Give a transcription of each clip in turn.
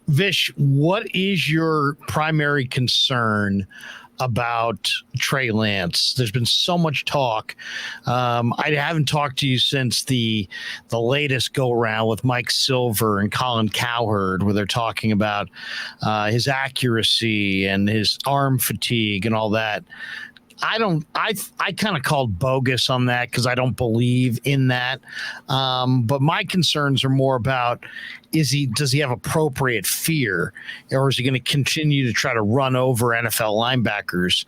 Vish, what is your primary concern about Trey Lance? There's been so much talk. I haven't talked to you since the latest go around with Mike Silver and Colin Cowherd, where they're talking about his accuracy and his arm fatigue and all that. I kind of called bogus on that because I don't believe in that. But my concerns are more about does he have appropriate fear, or is he going to continue to try to run over NFL linebackers?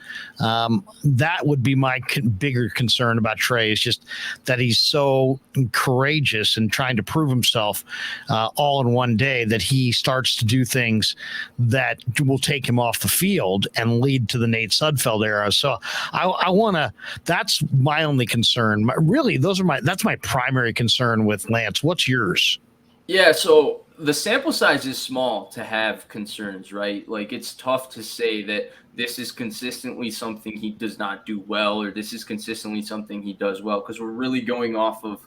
That would be my bigger concern about Trey, is just that he's so courageous and trying to prove himself all in one day that he starts to do things that will take him off the field and lead to the Nate Sudfeld era. So I want to. That's my only concern. Really, that's my primary concern with Lance. What's yours? Yeah, so the sample size is small to have concerns, right? Like, it's tough to say that this is consistently something he does not do well, or this is consistently something he does well, because we're really going off of,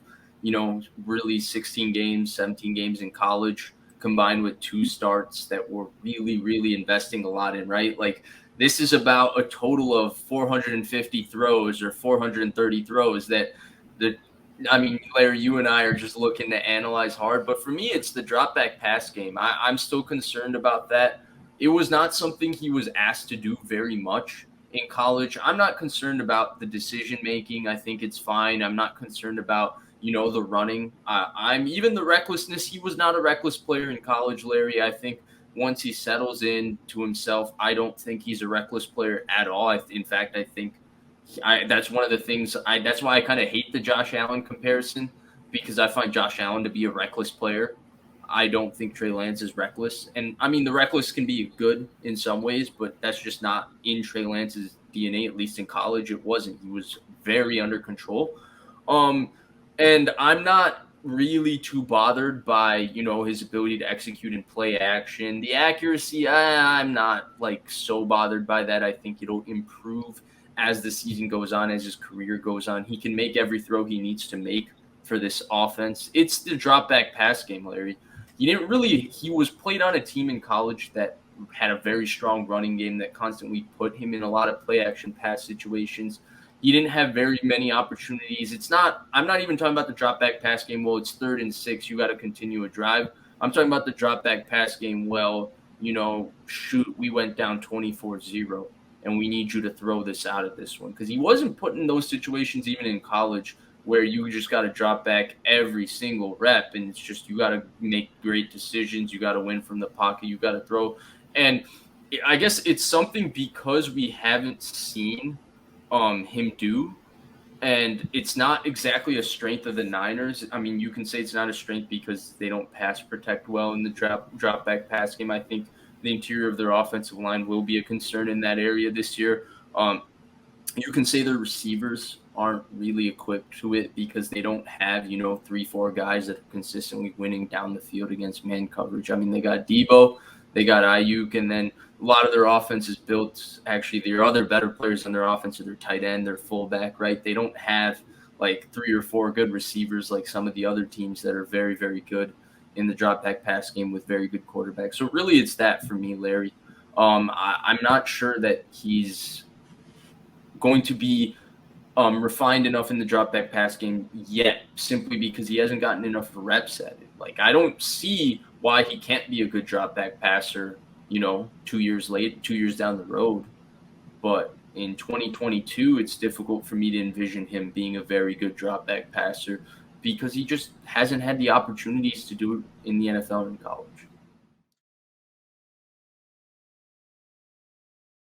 really 16 games, 17 games in college combined with 2 starts that we're really, really investing a lot in, right? Like, this is about a total of 450 throws or 430 throws that Larry, you and I are just looking to analyze hard. But for me, it's the drop back pass game. I'm still concerned about that. It was not something he was asked to do very much in college. I'm not concerned about the decision making. I think it's fine. I'm not concerned about, the running. I'm even the recklessness. He was not a reckless player in college, Larry. I think once he settles in to himself, I don't think he's a reckless player at all. In fact, I think that's one of the things. That's why I kind of hate the Josh Allen comparison, because I find Josh Allen to be a reckless player. I don't think Trey Lance is reckless, and the reckless can be good in some ways, but that's just not in Trey Lance's DNA. At least in college, it wasn't. He was very under control, and I'm not really too bothered by his ability to execute and play action. The accuracy, I'm not so bothered by that. I think it'll improve as the season goes on, as his career goes on. He can make every throw he needs to make for this offense. It's the drop back pass game, Larry. He was played on a team in college that had a very strong running game that constantly put him in a lot of play action pass situations. He didn't have very many opportunities. I'm not even talking about the drop back pass game. Well, it's 3rd and 6. You got to continue a drive. I'm talking about the drop back pass game. Well, shoot, we went down 24-0. And we need you to throw this out of this one. Because he wasn't put in those situations even in college where you just got to drop back every single rep. And it's just you got to make great decisions. You got to win from the pocket. You got to throw. And I guess it's something because we haven't seen him do. And it's not exactly a strength of the Niners. You can say it's not a strength because they don't pass protect well in the drop back pass game. I think the interior of their offensive line will be a concern in that area this year. You can say their receivers aren't really equipped to it because they don't have, 3-4 guys that are consistently winning down the field against man coverage. They got Debo, they got Ayuk, and then a lot of their offense is built. Actually, their other better players on their offense are their tight end, their fullback, right? They don't have 3 or 4 good receivers like some of the other teams that are very, very good in the drop back pass game with very good quarterbacks. So really it's that for me, Larry. I'm not sure that he's going to be refined enough in the drop back pass game yet, simply because he hasn't gotten enough reps at it. I don't see why he can't be a good drop back passer, 2 years down the road. But in 2022, it's difficult for me to envision him being a very good drop back passer, because he just hasn't had the opportunities to do it in the NFL and in college.